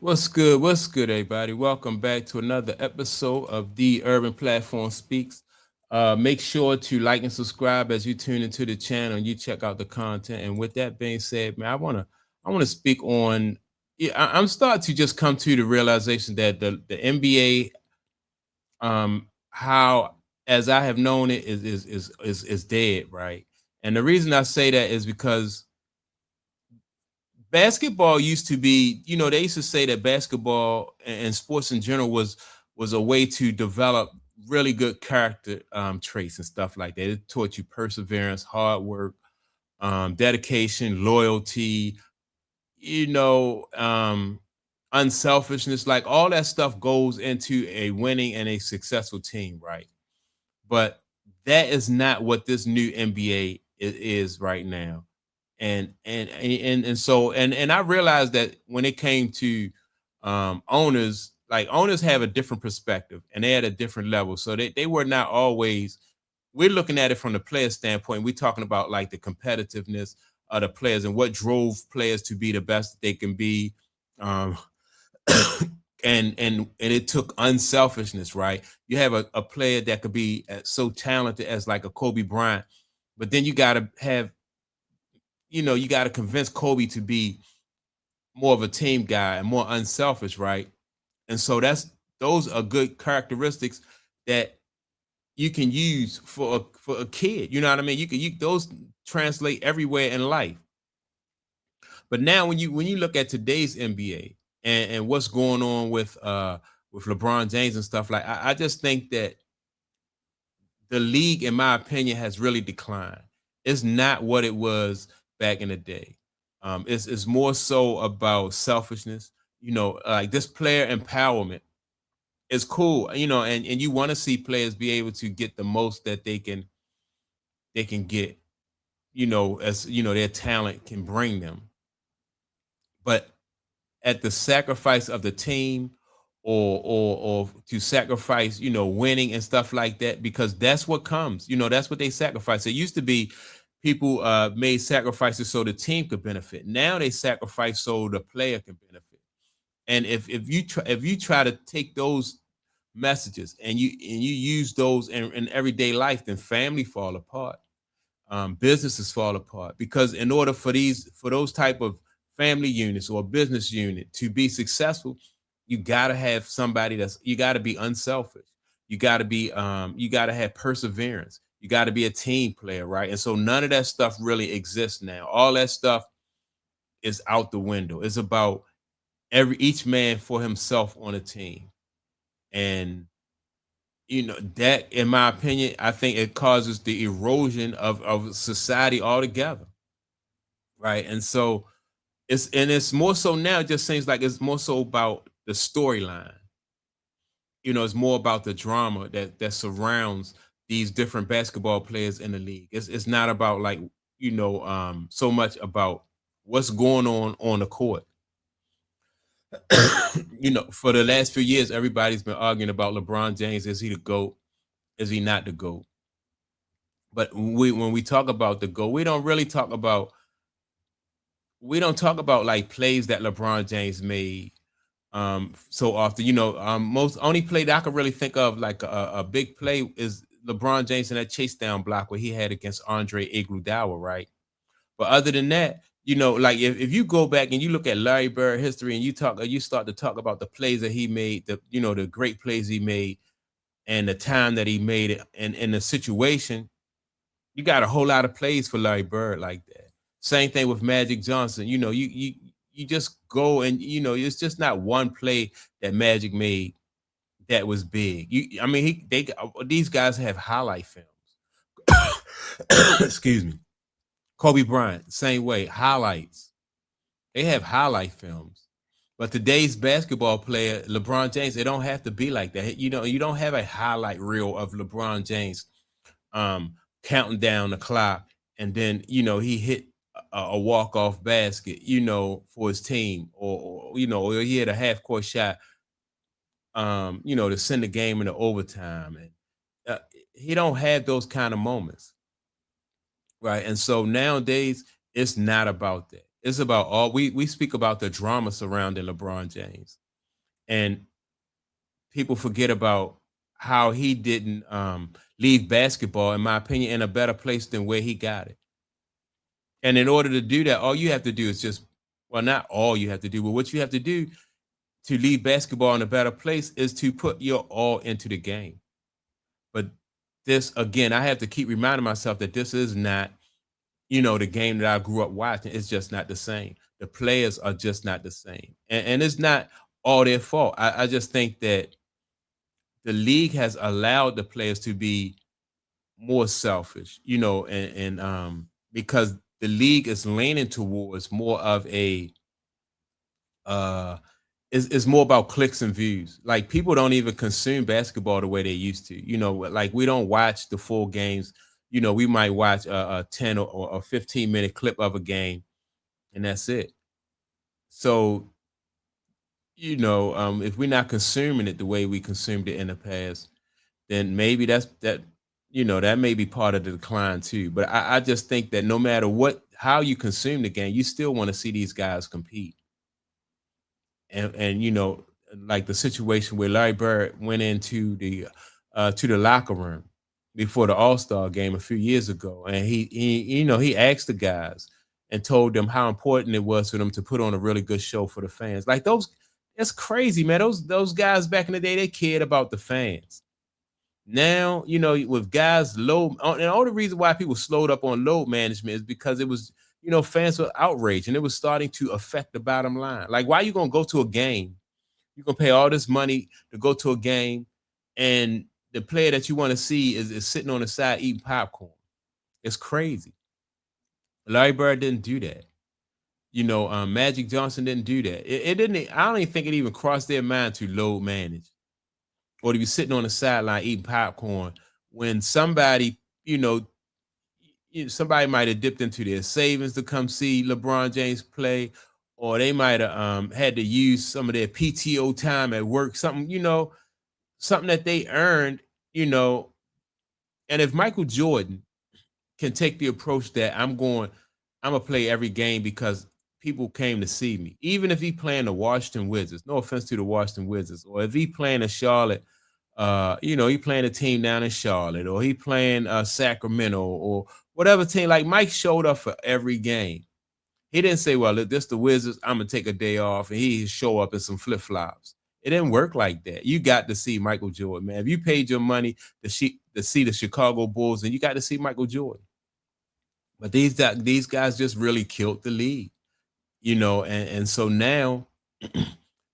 What's good? What's good, everybody? Welcome back to another episode of the Urban Platform Speaks. Make sure to like and subscribe as you tune into the channel and you check out the content. And with that being said, man, I wanna speak on. Yeah, I'm starting to just come to the realization that the NBA, how as I have known it, is dead, right? And the reason I say that is because basketball used to be, they used to say that basketball and sports in general was a way to develop really good character traits and stuff like that. It taught you perseverance, hard work, dedication, loyalty, you know, um, unselfishness. Like all that stuff goes into a winning and a successful team, right? But that is not what this new NBA is right now. And I realized that when it came to owners, like owners have a different perspective and they had a different level. So they were not always, we're looking at it from the player standpoint. We're talking about like the competitiveness of the players and what drove players to be the best that they can be. Um, and it took unselfishness, right? You have a player that could be so talented as like a Kobe Bryant, but then you got to have, you got to convince Kobe to be more of a team guy and more unselfish, right? And so those are good characteristics that you can use for a kid. You know what I mean? You those translate everywhere in life. But now when you look at today's NBA and what's going on with LeBron James and stuff, like I just think that the league, in my opinion, has really declined. It's not what it was back in the day. It's more so about selfishness. Like this player empowerment is cool. And you want to see players be able to get the most that they can get. As their talent can bring them, but at the sacrifice of the team or to sacrifice, winning and stuff like that, because that's what comes, that's what they sacrifice. It used to be people made sacrifices so the team could benefit. Now they sacrifice so the player can benefit. And if you try to take those messages and you use those in everyday life, then family fall apart, businesses fall apart, because in order for those type of family units or business unit to be successful, you got to have somebody you got to be unselfish, you got to have perseverance, you got to be a team player, right? And so none of that stuff really exists now. All that stuff is out the window. It's about each man for himself on a team. And that, in my opinion, I think it causes the erosion of society altogether, right? And so it's more so now. It just seems like it's more so about the storyline. It's more about the drama that surrounds these different basketball players in the league. It's not about like so much about what's going on the court. For the last few years, everybody's been arguing about LeBron James. Is he the GOAT? Is he not the GOAT? But when we talk about the GOAT, we don't talk about like plays that LeBron James made so often. Most only play that I could really think of like a big play is LeBron James in that chase down block where he had against Andre Iguodala, right? But other than that, like if you go back and you look at Larry Bird history and you start to talk about the plays that he made, the great plays he made and the time that he made it and in the situation, you got a whole lot of plays for Larry Bird like that. Same thing with Magic Johnson. You just go and it's just not one play that Magic made that was big. I mean, these guys have highlight films. Excuse me. Kobe Bryant, same way, highlights. They have highlight films. But today's basketball player, LeBron James, it don't have to be like that. You don't have a highlight reel of LeBron James counting down the clock, and then he hit a walk off basket, for his team, or he had a half court shot, to send the game into overtime, and he don't have those kind of moments, right? And so nowadays, it's not about that. It's about all we speak about the drama surrounding LeBron James, and people forget about how he didn't leave basketball, in my opinion, in a better place than where he got it. And in order to do that, all you have to do is just, well, not all you have to do, but what you have to do to leave basketball in a better place is to put your all into the game. But this, again, I have to keep reminding myself that this is not, the game that I grew up watching. It's just not the same. The players are just not the same. And it's not all their fault. I just think that the league has allowed the players to be more selfish, and because the league is leaning towards more of a uh it's more about clicks and views. Like people don't even consume basketball the way they used to. Like we don't watch the full games. We might watch a 10 or a 15-minute clip of a game, and that's it. So, if we're not consuming it the way we consumed it in the past, then maybe that may be part of the decline too. But I just think that no matter how you consume the game, you still want to see these guys compete. And like the situation where Larry Bird went into the locker room before the All-Star game a few years ago, and he asked the guys and told them how important it was for them to put on a really good show for the fans. Like that's crazy, man. Those guys back in the day, they cared about the fans. Now, with guys and all the reason why people slowed up on load management is because it was, fans were outraged and it was starting to affect the bottom line. Like, why are you gonna go to a game? You're gonna pay all this money to go to a game, and the player that you want to see is sitting on the side eating popcorn. It's crazy. Larry Bird didn't do that. Magic Johnson didn't do that. It didn't. I don't even think it even crossed their mind to load manage or to be sitting on the sideline eating popcorn when somebody might have dipped into their savings to come see LeBron James play, or they might have had to use some of their PTO time at work, something that they earned, you know. And if Michael Jordan can take the approach that I'm gonna play every game because people came to see me, even if he playing the Washington Wizards. No offense to the Washington Wizards, or if he playing a Charlotte, he playing a team down in Charlotte, or he playing Sacramento, or whatever team. Like Mike showed up for every game. He didn't say, "Well, this the Wizards. I'm gonna take a day off," and he show up in some flip flops. It didn't work like that. You got to see Michael Jordan, man. If you paid your money to see the Chicago Bulls, and you got to see Michael Jordan. But these guys just really killed the league, and so now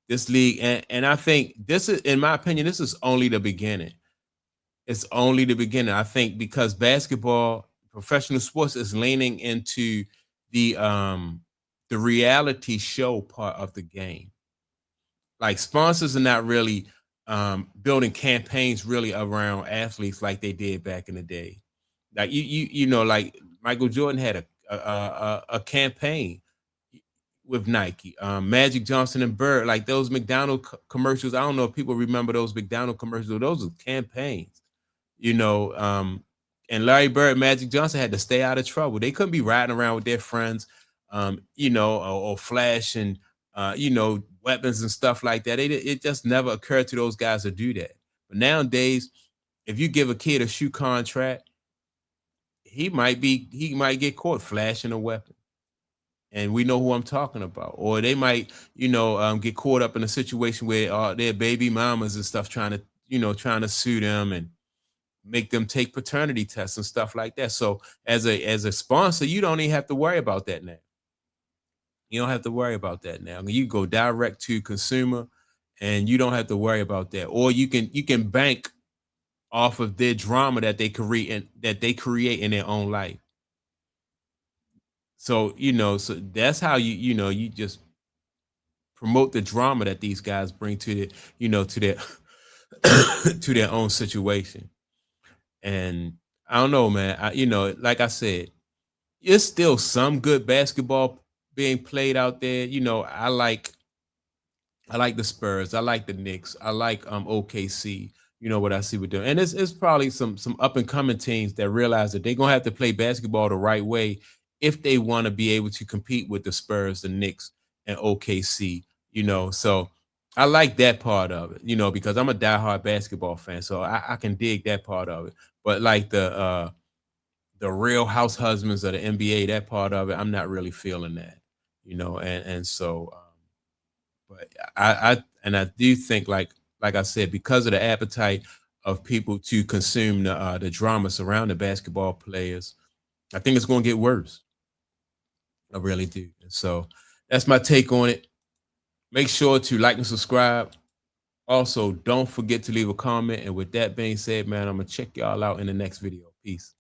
this league, and I think this is, in my opinion, this is only the beginning. It's only the beginning. I think because basketball, professional sports is leaning into the um the reality show part of the game. Like sponsors are not really building campaigns really around athletes like they did back in the day. Like like Michael Jordan had a campaign with Nike. Magic Johnson and Bird, like those McDonald commercials. I don't know if people remember those McDonald commercials. Those are campaigns, you know. And Larry Bird, Magic Johnson had to stay out of trouble. They couldn't be riding around with their friends, or flashing, weapons and stuff like that. It just never occurred to those guys to do that. But nowadays, if you give a kid a shoe contract, he might get caught flashing a weapon, and we know who I'm talking about. Or they might, get caught up in a situation where their baby mamas and stuff trying to sue them and make them take paternity tests and stuff like that. So as a sponsor, you don't even have to worry about that now. You don't have to worry about that now. You go direct to consumer, and you don't have to worry about that. Or you can bank off of their drama that they create in their own life. So that's how you just promote the drama that these guys bring to their to their own situation. And I don't know, man. Like I said, it's still some good basketball being played out there. I like the Spurs. I like the Knicks. I like OKC. You know what I see with them, and it's probably some up and coming teams that realize that they're gonna have to play basketball the right way if they want to be able to compete with the Spurs, the Knicks, and OKC, you know. So I like that part of it, you know, because I'm a diehard basketball fan, so I can dig that part of it. But like the real house husbands of the NBA, that part of it, I'm not really feeling that, you know, and so but I do think like I said, because of the appetite of people to consume the drama surrounding basketball players, I think it's going to get worse. I really do. And so that's my take on it. Make sure to like and subscribe. Also, don't forget to leave a comment. And with that being said, man, I'm gonna check y'all out in the next video. Peace.